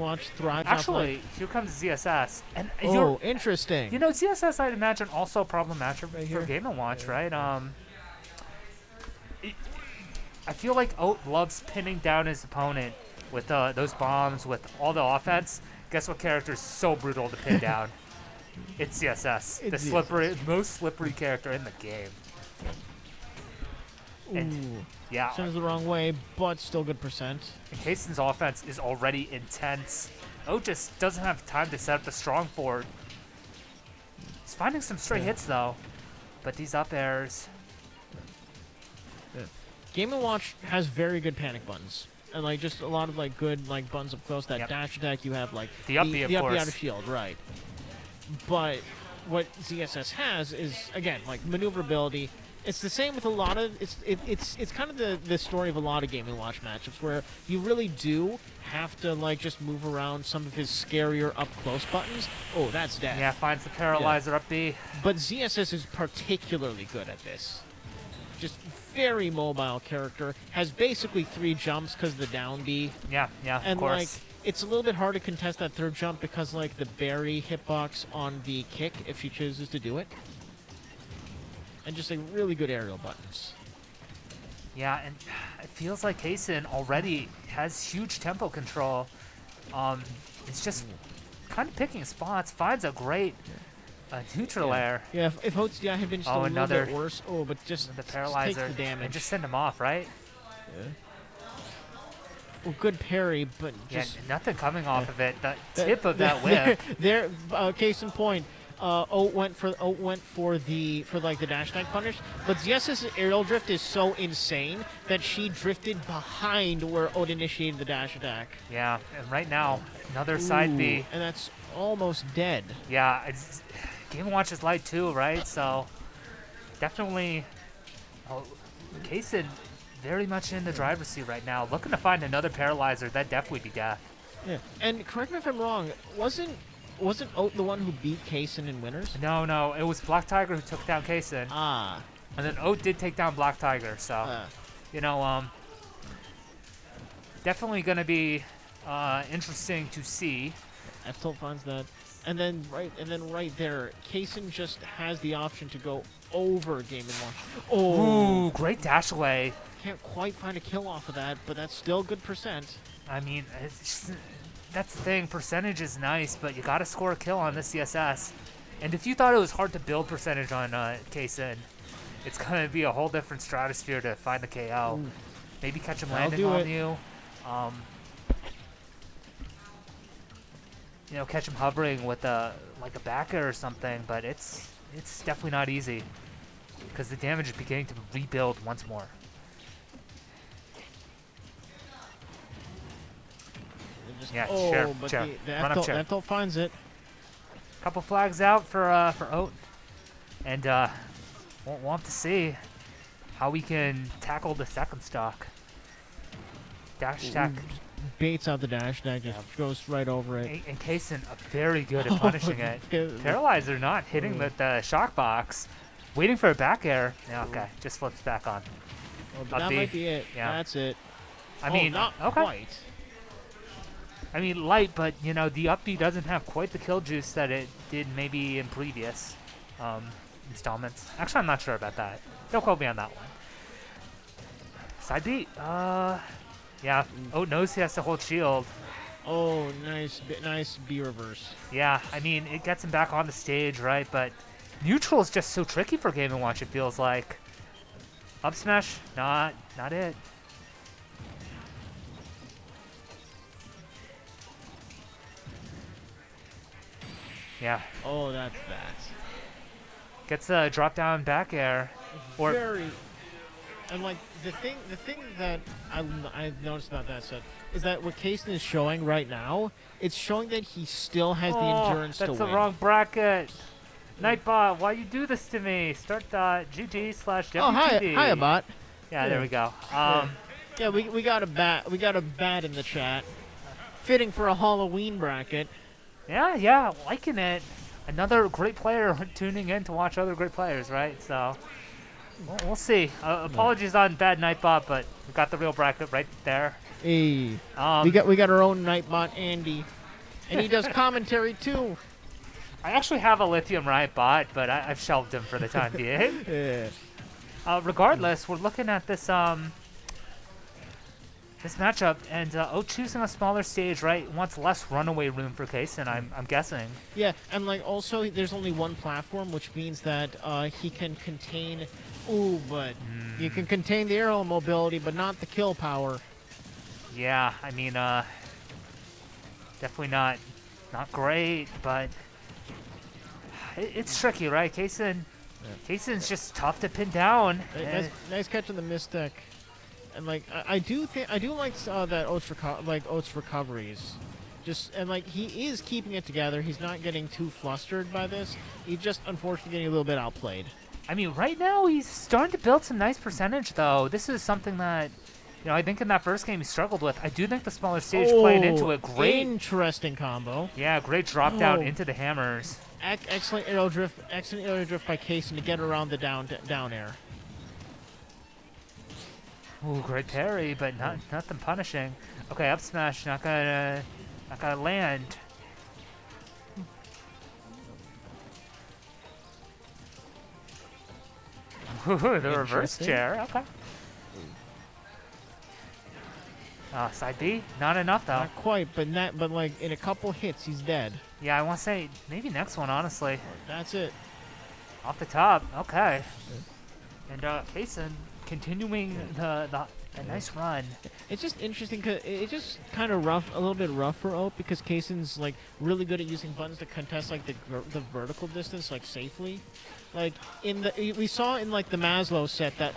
Watch thrives Actually, off, here comes ZSS. And interesting. you know, ZSS, I'd imagine, also a problem matchup Right for here. Game & Watch, right? I feel like oaT loves pinning down his opponent with those bombs, with all the offense. Guess what character is so brutal to pin down? It's CSS, the most slippery character in the game. And yeah, Sends the wrong way, but still good percent. and Kasen's offense is already intense. oaT just doesn't have time to set up the strong fort. He's finding some stray hits though, but these up airs. Game & Watch has very good panic buttons. And like just a lot of like good like buttons up close. That dash attack you have like the up B, of course. out of shield, right? But what ZSS has is again like maneuverability. It's the same with a lot of it's kind of the story of a lot of Game & Watch matchups where you really do have to like just move around some of his scarier up close buttons. Oh, that's death. Yeah, finds the paralyzer up B. But ZSS is particularly good at this. Just very mobile character. Has basically 3 jumps because of the down B. Yeah, and of course. Like it's a little bit hard to contest that 3rd jump because like the berry hitbox on the kick if she chooses to do it. And just like really good aerial buttons. Yeah, and it feels like Kasen already has huge tempo control. It's just kind of picking spots. Finds a great neutral air. Yeah, if oaT's had been just a little bit worse. Oh, but just the paralyzer takes the damage and just send him off, right? Yeah. Well, good parry, but just nothing coming off of it. The tip of that whip. Case in point. oaT went for the dash attack punish, but ZS's aerial drift is so insane that she drifted behind where oaT initiated the dash attack. Yeah, and right now another side B, and that's almost dead. Yeah, Game & Watch is light too, right? So definitely, Kasen very much in the driver's seat right now, looking to find another paralyzer. That'd definitely be death. Yeah, and correct me if I'm wrong. Wasn't oaT the one who beat Kasen in winners? No, it was Black Tiger who took down Kasen. Ah. And then oaT did take down Black Tiger, so you know, definitely gonna be interesting to see. F-Tilt finds that, and then right there, Kasen just has the option to go over Game & Watch. Oh, ooh, great dash away. Can't quite find a kill off of that, but that's still good percent. I mean, it's just, that's the thing. Percentage is nice, but you gotta score a kill on this CSS. And if you thought it was hard to build percentage on Kasen, it's gonna be a whole different stratosphere to find the KO. Ooh. Maybe catch him landing on you. You know, catch him hovering with like a backer or something. But it's definitely not easy because the damage is beginning to rebuild once more. Yeah, sure. The F-Tilt finds it. Couple flags out for oaT, and we'll have to see how we can tackle the second stock. Dash attack baits out the dash attack, just goes right over it. And Kasen very good at punishing it. Paralyzer not hitting the shock box, waiting for a back air. Yeah, okay, just flips back on. That might be it. Yeah. That's it. I mean, not quite. I mean, light, but you know, the up B doesn't have quite the kill juice that it did maybe in previous installments. Actually, I'm not sure about that. Don't quote me on that one. Side B, yeah. oaT knows he has to hold shield. Oh, nice B reverse. Yeah, I mean, it gets him back on the stage, right? But neutral is just so tricky for Game & Watch. It feels like up smash, not it. Yeah. Oh, that's that. Gets a drop down back air. Or and like the thing that I've noticed about that set is that what Kasen is showing right now, it's showing that he still has the endurance to win. That's the wrong bracket. Nightbot, why you do this to me? Start GG/WTD. Oh, hi, bot. Yeah, there we go. Yeah, we got a bat. We got a bat in the chat. Fitting for a Halloween bracket. Yeah, liking it. Another great player tuning in to watch other great players, right? So we'll see. Apologies on bad Nightbot, but we got the real bracket right there. Hey, we got our own Nightbot Andy, and he does commentary too. I actually have a Lithium Riot bot, but I've shelved him for the time being. Yeah. Regardless, we're looking at this this matchup, and oaT choosing a smaller stage, right, wants less runaway room for Kasen, I'm guessing. Yeah, and like also there's only one platform, which means that he can contain. Ooh, but you can contain the aerial mobility, but not the kill power. Yeah, I mean, definitely not great, but it's tricky, right? Kasen's just tough to pin down. Nice catch on the misdeck. And like I do like that oaT's recoveries, just and like he is keeping it together. He's not getting too flustered by this. He's just unfortunately getting a little bit outplayed. I mean, right now he's starting to build some nice percentage, though. This is something that, I think in that first game he struggled with. I do think the smaller stage played into it. Great, interesting combo. Yeah, great drop down into the hammers. Excellent aerial drift by Kasen to get around the down air. Ooh, great parry, but nothing punishing. Okay, up smash, not gonna land. Ooh, the reverse chair. Okay. Side B, not enough though. Not quite, but like in a couple hits, he's dead. Yeah, I want to say maybe next one, honestly. That's it. Off the top, okay. And Kasen continuing the nice run. It's just interesting because it's just kind of rough, a little bit rough for oaT because Kasen's like really good at using buttons to contest like the vertical distance like safely. Like we saw in like the Maslow set that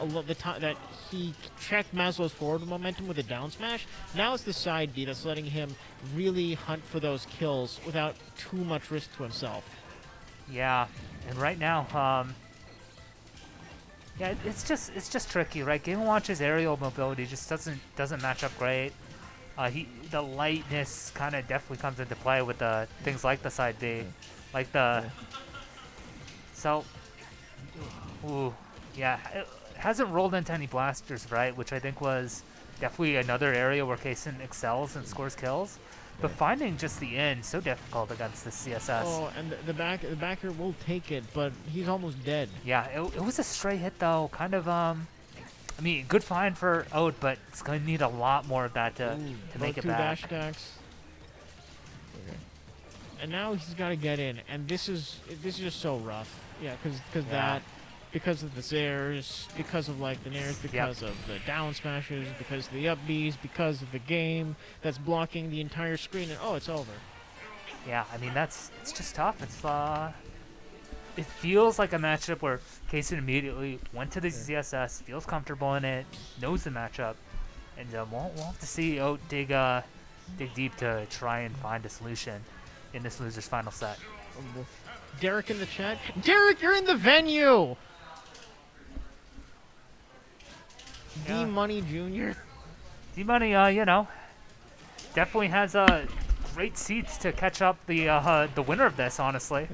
that he checked Maslow's forward momentum with a down smash. Now it's the side D that's letting him really hunt for those kills without too much risk to himself. Yeah, and right now, yeah, it's just tricky, right? Game & Watch's aerial mobility just doesn't match up great. The lightness kind of definitely comes into play with the things like the side B, like the. So, ooh, yeah, it hasn't rolled into any blasters, right? Which I think was definitely another area where Kasen excels and scores kills. But finding just the end so difficult against this CSS. Oh, and the backer will take it, but he's almost dead. Yeah, it was a stray hit though. Kind of I mean, good find for oaT, but it's going to need a lot more of that to make it back. Dash attacks. Okay. And now he's got to get in, and this is just so rough. Yeah, because of the Zairs, because of like the Nairs, because of the down smashes, because of the up Bs, because of the game that's blocking the entire screen, and oh, it's over. Yeah, I mean it's just tough. It feels like a matchup where Kasen immediately went to the ZSS, feels comfortable in it, knows the matchup, and we'll have to see oaT dig deep to try and find a solution in this loser's final set. Derek in the chat. Derek, you're in the venue. Yeah. D-Money Jr. D-Money, definitely has great seats to catch up the winner of this, honestly.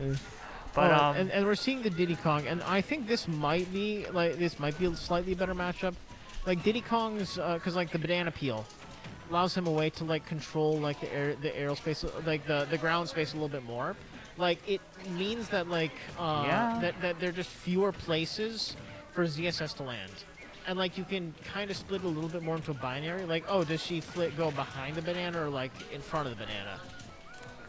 But and we're seeing the Diddy Kong, and I think this might be a slightly better matchup. Like Diddy Kong's, because like the banana peel allows him a way to like control like the aerial space, like the ground space a little bit more. Like it means that like that there are just fewer places for ZSS to land. And like you can kind of split it a little bit more into a binary. Like, oh, does she go behind the banana or like in front of the banana?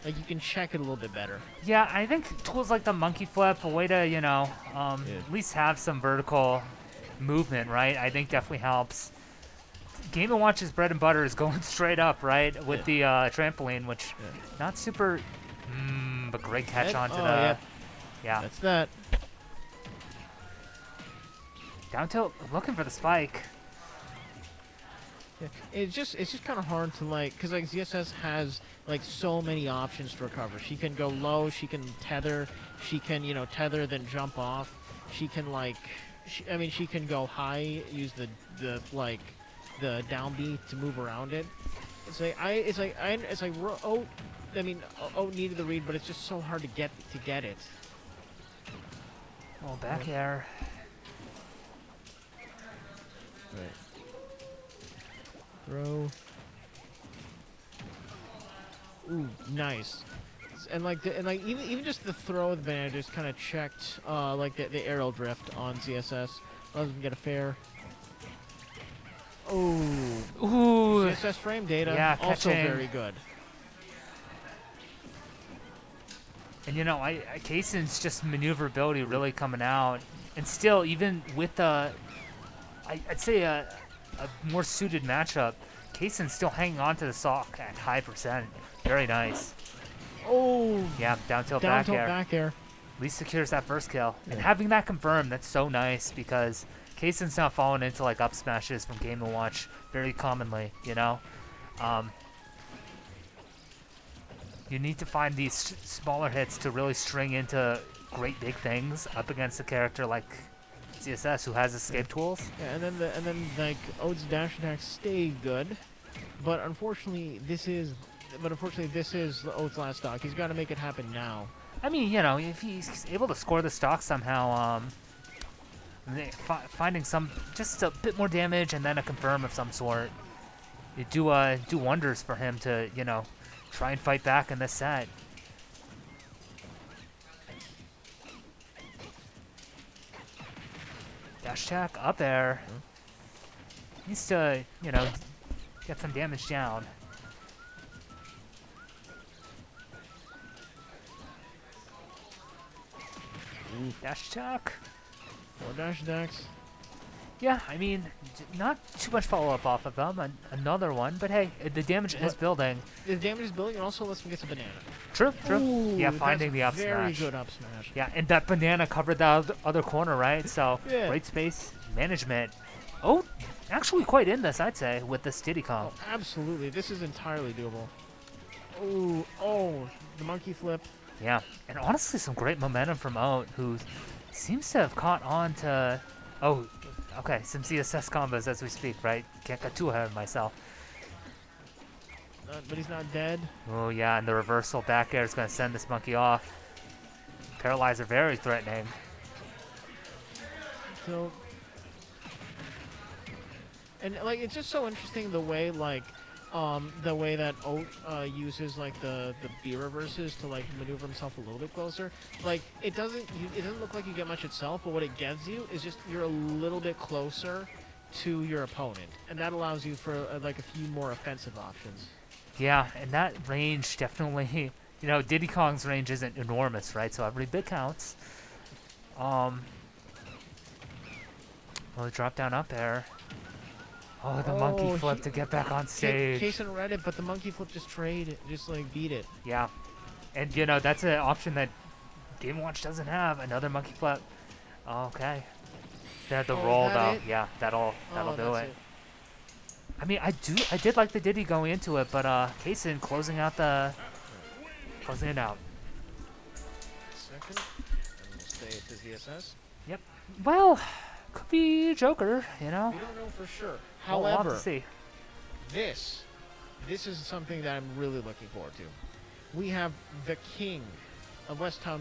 Like you can check it a little bit better. Yeah, I think tools like the monkey flip, a way to at least have some vertical movement, right? I think definitely helps. Game & Watch's bread and butter is going straight up, right, with the trampoline, which not super, but great catch onto the. Yeah. That's that. Down tilt, looking for the spike. Yeah. It's just kind of hard to like, cause like ZSS has like so many options to recover. She can go low, she can tether, she can tether then jump off. She can like, she can go high, use the down B to move around it. oaT. oaT needed the read, but it's just so hard to get it. Oh, back air. Right. Throw. Ooh, nice. And like even just the throw of the banana just kind of checked like the aerial drift on ZSS. Allows him to get a fair. Oh, Ooh. ZSS frame data. Yeah, also catching. very good. And you know, Kasen's just maneuverability really coming out, and still even with I'd say a more suited matchup, Kasen's still hanging on to the sock at high percent. Very nice. Oh, Yeah, down tilt down back tilt air. back air. At least secures that first kill. Yeah. And having that confirmed, that's so nice because Kasen's not falling into like up smashes from Game & Watch very commonly, you know? You need to find these smaller hits to really string into great big things up against a character like CSS who has escape tools. Yeah, and then like oaT's dash attacks stay good, but unfortunately this is the oaT's last stock. He's got to make it happen now. I mean, you know, if he's able to score the stock somehow, finding some just a bit more damage and then a confirm of some sort, it do wonders for him to, you know, try and fight back in this set. Dash attack up there. Needs to, you know, get some damage down. Dash attack. More dash attacks. Yeah, I mean, not too much follow-up off of them. Another one, but hey, the damage is building. The damage is building and also lets him get some banana. True, true. Ooh, Yeah, finding that's the up very smash. good up smash. Yeah, and that banana covered the other corner, right? So, Yeah. great space management. Oh, actually quite in this, I'd say, with this Diddy comp. Oh, absolutely. This is entirely doable. Ooh, oh, the monkey flip. Yeah, and honestly, some great momentum from oaT, who seems to have caught on to... Oh, okay, some CSS combos as we speak, right? Can't get too ahead of myself. But he's not dead. Oh, yeah, and the reversal back air is going to send this monkey off. Paralyzer very threatening. So, and like it's just so interesting the way like the way that oaT uses like the B reverses to like maneuver himself a little bit closer. Like it doesn't look like you get much itself, but what it gives you is just you're a little bit closer to your opponent, and that allows you for like a few more offensive options. Yeah, and that range definitely, you know, Diddy Kong's range isn't enormous, right? So every bit counts. Well, the drop down up air. Oh, the monkey flip to get back on stage. Kasen read it, but the monkey flip just like beat it. Yeah, and you know that's an option that Game & Watch doesn't have. Another monkey flip. Okay. The roll though, it? yeah, that'll do that's it. I mean, I did like the Diddy going into it, but Kasen closing it out. Second, and we'll stay at the ZSS. Yep. Well, could be Joker, you know. We don't know for sure. We'll have However, to see. this is something that I'm really looking forward to. We have the king of West Town